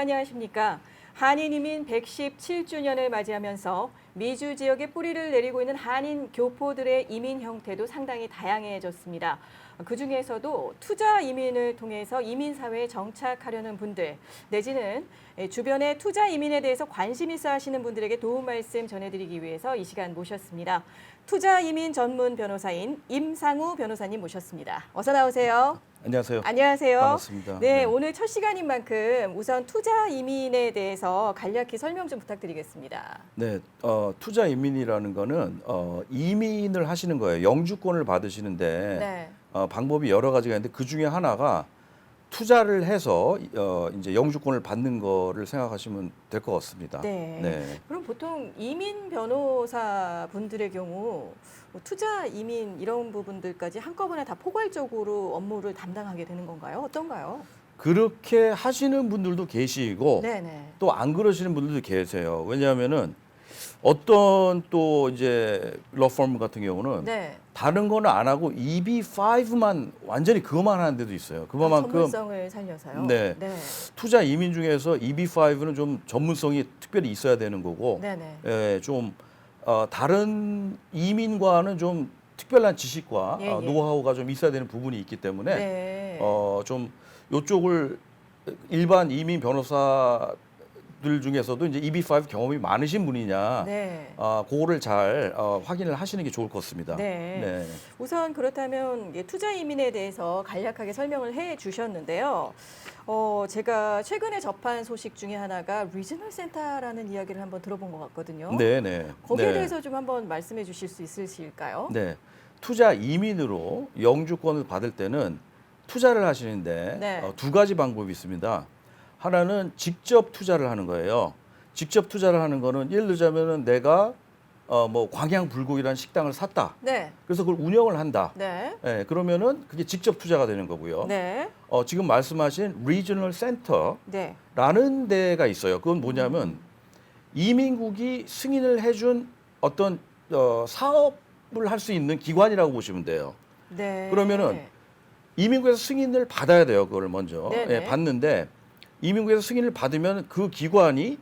안녕하십니까. 한인 이민 117주년을 맞이하면서 미주 지역에 뿌리를 내리고 있는 한인 교포들의 이민 형태도 상당히 다양해졌습니다. 그중에서도 투자 이민을 통해서 이민 사회에 정착하려는 분들 내지는 주변의 투자 이민에 대해서 관심 있어 하시는 분들에게 도움 말씀 전해드리기 위해서 이 시간 모셨습니다. 투자 이민 전문 변호사인 임상우 변호사님 모셨습니다. 어서 나오세요. 안녕하세요. 안녕하세요. 반갑습니다. 네, 오늘 첫 시간인 만큼 우선 투자 이민에 대해서 간략히 설명 좀 부탁드리겠습니다. 네, 투자 이민이라는 거는 이민을 하시는 거예요. 영주권을 받으시는데 네. 방법이 여러 가지가 있는데 그 중에 하나가 투자를 해서 이제 영주권을 받는 거를 생각하시면 될 것 같습니다. 네. 그럼 보통 이민 변호사 분들의 경우 뭐 투자 이민 이런 부분들까지 한꺼번에 다 포괄적으로 업무를 담당하게 되는 건가요? 어떤가요? 그렇게 하시는 분들도 계시고 네네. 또 안 그러시는 분들도 계세요. 왜냐하면은 어떤 또 이제 러펌 같은 경우는 네. 다른 거는 안 하고 EB5만 완전히 그것만 하는 데도 있어요. 그만큼 전문성을 살려서요. 네. 투자 이민 중에서 EB5는 좀 전문성이 특별히 있어야 되는 거고, 네네. 예, 좀 다른 이민과는 좀 특별한 지식과 예, 예. 노하우가 좀 있어야 되는 부분이 있기 때문에 네. 좀 요쪽을 일반 이민 변호사들 중에서도 이제 EB5 경험이 많으신 분이냐, 네. 그거를 잘 확인을 하시는 게 좋을 것 같습니다. 네. 우선 그렇다면 투자 이민에 대해서 간략하게 설명을 해 주셨는데요. 제가 최근에 접한 소식 중에 하나가 리지널 센터라는 이야기를 한번 들어본 것 같거든요. 네. 거기에 네. 대해서 좀 한번 말씀해 주실 수 있으실까요? 네. 투자 이민으로 영주권을 받을 때는 투자를 하시는데 네. 두 가지 방법이 있습니다. 하나는 직접 투자를 하는 거예요. 직접 투자를 하는 거는 예를 들자면은 내가 뭐 광양 불고기라는 식당을 샀다. 네. 그래서 그걸 운영을 한다. 네. 예, 그러면은 그게 직접 투자가 되는 거고요. 네. 지금 말씀하신 리저널 센터라는 네. 데가 있어요. 그건 뭐냐면 이민국이 승인을 해준 어떤 사업을 할 수 있는 기관이라고 보시면 돼요. 네. 그러면은 이민국에서 승인을 받아야 돼요. 그걸 먼저 네네. 예, 받는데 이민국에서 승인을 받으면 그 기관이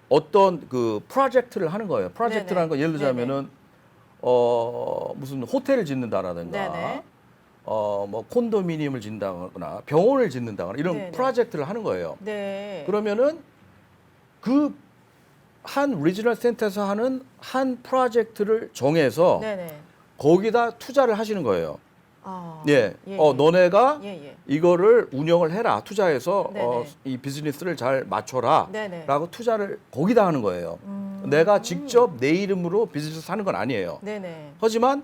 어떤 그 프로젝트를 하는 거예요. 프로젝트라는 건 예를 들자면은 무슨 호텔을 짓는다라든가 네네. 뭐 콘도미니엄을 짓는다거나 병원을 짓는다거나 이런 네네. 프로젝트를 하는 거예요. 네. 그러면은 그 한 리지널 센터에서 하는 한 프로젝트를 정해서 네네. 거기다 투자를 하시는 거예요. 아. 예. 예, 너네가 예. 이거를 운영을 해라. 투자해서 네네. 이 비즈니스를 잘 맞춰라. 네네. 라고 투자를 거기다 하는 거예요. 내가 직접 내 이름으로 비즈니스 하는 건 아니에요. 네네. 하지만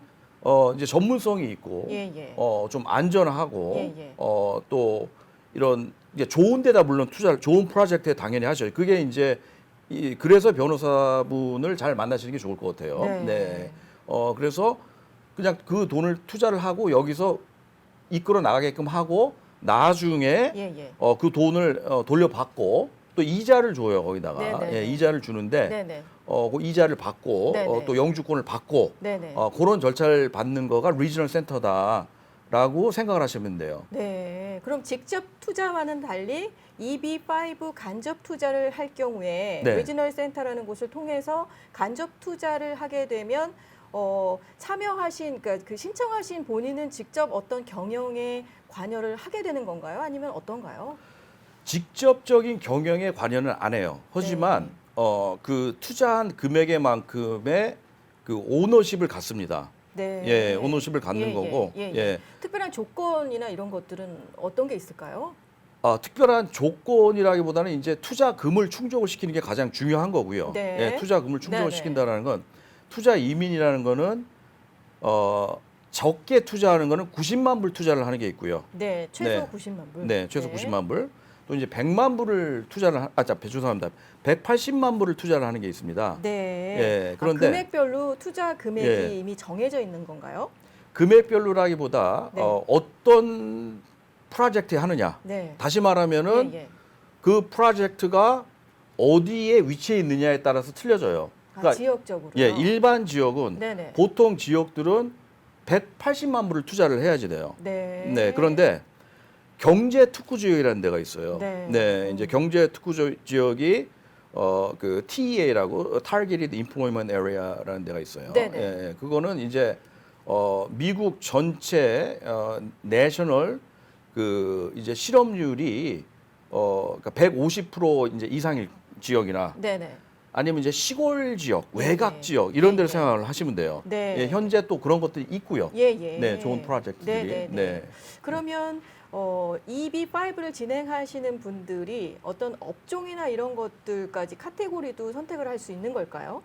이제 전문성이 있고 예. 좀 안전하고 예. 또 이런 이제 좋은 데다 물론 투자를 좋은 프로젝트에 당연히 하죠. 그게 이제 그래서 변호사분을 잘 만나시는 게 좋을 것 같아요. 네. 그래서 그냥 그 돈을 투자를 하고 여기서 이끌어 나가게끔 하고 나중에 예. 그 돈을 돌려받고 또 이자를 줘요. 거기다가 네네. 예, 이자를 주는데 네네. 그 이자를 받고 네네. 또 영주권을 받고 네네. 그런 절차를 받는 거가 리지널 센터다라고 생각을 하시면 돼요. 네. 그럼 직접 투자와는 달리 EB5 간접 투자를 할 경우에 네. 리지널 센터라는 곳을 통해서 간접 투자를 하게 되면 참여하신 그러니까 그 신청하신 본인은 직접 어떤 경영에 관여를 하게 되는 건가요? 아니면 어떤가요? 직접적인 경영에 관여는 안 해요. 하지만 그 투자한 금액에만큼의 그 오너십을 갖습니다. 네. 예, 오너십을 갖는 거고. 예. 특별한 조건이나 이런 것들은 어떤 게 있을까요? 특별한 조건이라기보다는 이제 투자금을 충족을 시키는 게 가장 중요한 거고요. 네. 예, 투자금을 충족을 네네. 시킨다라는 건 투자 이민이라는 거는 적게 투자하는 거는 90만 불 투자를 하는 게 있고요. 네, 최소 네. 90만 불. 네, 최소 90만 불. 또 이제 100만 불을 투자를 죄송합니다. 180만 불을 투자를 하는 게 있습니다. 네. 예, 그런데 금액별로 투자 금액이 예. 이미 정해져 있는 건가요? 금액별로라기보다 네. 어떤 프로젝트에 하느냐. 네. 다시 말하면은 예. 그 프로젝트가 어디에 위치해 있느냐에 따라서 틀려져요. 지역적으로. 예, 일반 지역은 네네. 보통 지역들은 180만 불을 투자를 해야지 돼요. 네. 네, 그런데 경제 특구 지역이라는 데가 있어요. 네. 이제 경제 특구 지역이 그 TEA라고 Targeted Employment Area라는 데가 있어요. 네네. 예, 그거는 이제 미국 전체 내셔널 그 이제 실업률이 그러니까 150% 이제 이상일 지역이나 네네. 아니면 이제 시골 지역, 네. 외곽 지역 이런 데를 네. 생각을 하시면 돼요. 네. 예, 현재 또 그런 것들이 있고요. 예, 예. 네, 좋은 프로젝트들이. 네, 네, 네. 그러면 EB5를 진행하시는 분들이 어떤 업종이나 이런 것들까지 카테고리도 선택을 할 수 있는 걸까요?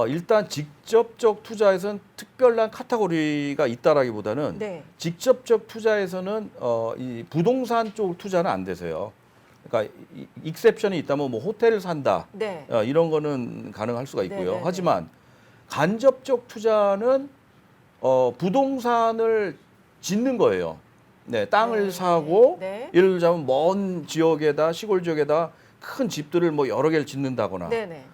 일단 직접적 투자에서는 특별한 카테고리가 있다라기보다는 네. 직접적 투자에서는 이 부동산 쪽 투자는 안 되세요. 그러니까 익셉션이 있다면 뭐 호텔을 산다 네. 이런 거는 가능할 수가 있고요. 네네네. 하지만 간접적 투자는 부동산을 짓는 거예요. 네, 땅을 네. 사고 네. 예를 들자면 먼 지역에다 시골 지역에다 큰 집들을 뭐 여러 개를 짓는다거나 네네.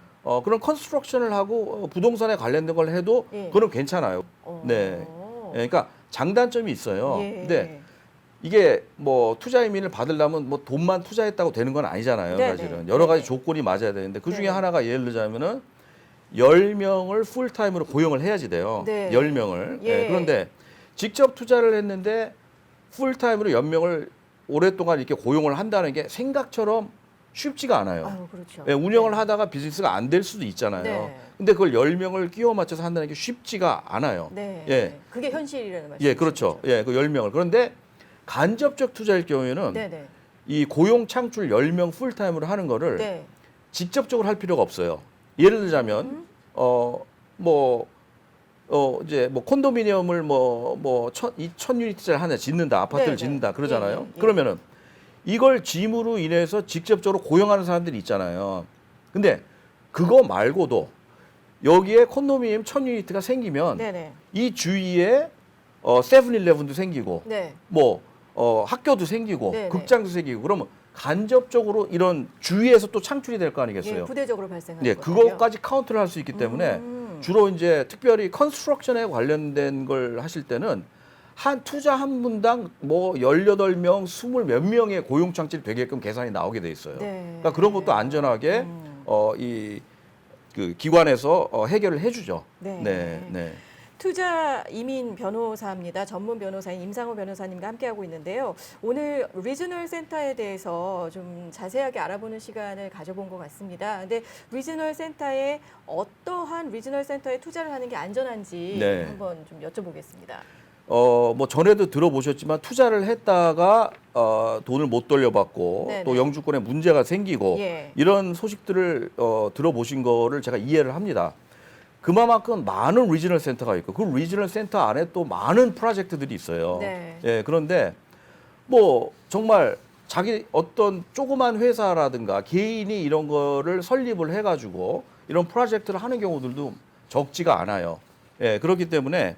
그런 컨스트럭션을 하고 부동산에 관련된 걸 해도 예. 그건 괜찮아요. 네. 예, 그러니까 장단점이 있어요. 예. 근데 이게 뭐 투자 이민을 받으려면 뭐 돈만 투자했다고 되는 건 아니잖아요. 네네. 사실은 여러 가지 네네. 조건이 맞아야 되는데 그 중에 네네. 하나가 예를 들자면은 10명을 풀타임으로 고용을 해야지 돼요. 네. 10명을. 예. 그런데 직접 투자를 했는데 풀타임으로 10명을 오랫동안 이렇게 고용을 한다는 게 생각처럼 쉽지가 않아요. 아유, 그렇죠. 예, 운영을 네. 하다가 비즈니스가 안 될 수도 있잖아요. 네. 근데 그걸 10명을 끼워 맞춰서 한다는 게 쉽지가 않아요. 네. 예. 그게 현실이라는 말씀이시죠? 예, 그렇죠. 예, 그 10명을. 그런데 간접적 투자일 경우에는 네네. 이 고용 창출 10명 풀타임으로 하는 거를 네. 직접적으로 할 필요가 없어요. 예를 들자면 이제 뭐 콘도미니엄을 뭐 1000유니트짜리 하나 짓는다. 아파트를 네네. 짓는다. 그러잖아요. 예, 예. 그러면은 이걸 짐으로 인해서 직접적으로 고용하는 사람들이 있잖아요. 근데 그거 말고도 여기에 콘도미니엄 1000유니트가 생기면 네네. 이 주위에 세븐일레븐도 생기고 네. 뭐 학교도 생기고 네네. 극장도 생기고 그러면 간접적으로 이런 주위에서 또 창출이 될 거 아니겠어요? 예, 부대적으로 발생하는 예, 거군요. 그거까지 카운트를 할 수 있기 때문에 주로 이제 특별히 컨스트럭션에 관련된 걸 하실 때는 한 투자 한 분당 뭐 18명, 20 몇 명의 고용 창출이 되게끔 계산이 나오게 돼 있어요. 네. 그러니까 그런 것도 안전하게 그 기관에서 해결을 해주죠. 네. 네, 네. 투자 이민 변호사입니다. 전문 변호사인 임상호 변호사님과 함께하고 있는데요. 오늘 리저널 센터에 대해서 좀 자세하게 알아보는 시간을 가져본 것 같습니다. 근데 리저널 센터에 어떠한 리저널 센터에 투자를 하는 게 안전한지 네. 한번 좀 여쭤보겠습니다. 뭐 전에도 들어보셨지만 투자를 했다가 돈을 못 돌려받고 네네. 또 영주권에 문제가 생기고 예. 이런 소식들을 들어보신 거를 제가 이해를 합니다. 그만큼 많은 리저널 센터가 있고 그 리저널 센터 안에 또 많은 프로젝트들이 있어요. 네. 예, 그런데 뭐 정말 자기 어떤 조그만 회사라든가 개인이 이런 거를 설립을 해가지고 이런 프로젝트를 하는 경우들도 적지가 않아요. 예, 그렇기 때문에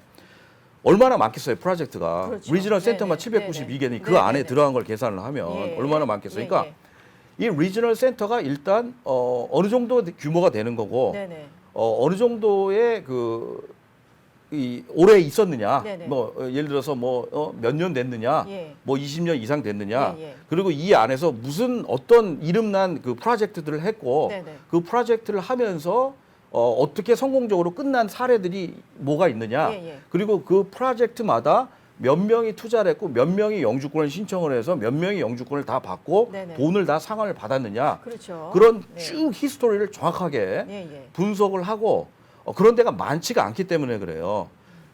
얼마나 많겠어요, 프로젝트가. 그렇죠. 리저널 센터만 네네. 792개니 그 네네. 안에 들어간 걸 계산을 하면 예. 얼마나 많겠어요. 예, 그러니까 이 리저널 센터가 일단 어느 정도 규모가 되는 거고 네네. 어느 정도의 이 오래 있었느냐, 네네. 뭐 예를 들어서 뭐 몇 년 됐느냐, 예. 뭐 20년 이상 됐느냐, 예, 예. 그리고 이 안에서 무슨 어떤 이름난 그 프로젝트들을 했고 네네. 그 프로젝트를 하면서 어떻게 성공적으로 끝난 사례들이 뭐가 있느냐, 예, 예. 그리고 그 프로젝트마다 몇 명이 투자를 했고 몇 명이 영주권을 신청을 해서 몇 명이 영주권을 다 받고 네네. 돈을 다 상환을 받았느냐, 그렇죠. 그런 네. 쭉 히스토리를 정확하게 예, 예. 분석을 하고 그런 데가 많지가 않기 때문에 그래요.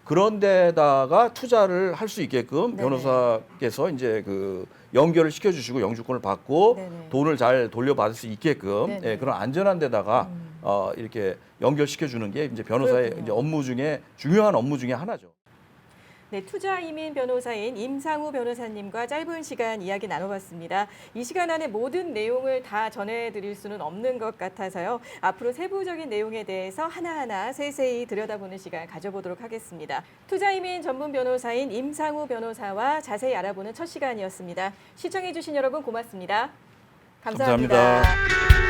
그런 데다가 투자를 할 수 있게끔 네네. 변호사께서 이제 그 연결을 시켜주시고 영주권을 받고 네네. 돈을 잘 돌려받을 수 있게끔 네네. 예, 그런 안전한 데다가 이렇게 연결시켜주는 게 이제 변호사의 그렇군요. 이제 업무 중에 중요한 업무 중에 하나죠. 네, 투자 이민 변호사인 임상우 변호사님과 짧은 시간 이야기 나눠봤습니다. 이 시간 안에 모든 내용을 다 전해드릴 수는 없는 것 같아서요. 앞으로 세부적인 내용에 대해서 하나하나 세세히 들여다보는 시간 가져보도록 하겠습니다. 투자 이민 전문 변호사인 임상우 변호사와 자세히 알아보는 첫 시간이었습니다. 시청해주신 여러분 고맙습니다. 감사합니다. 감사합니다.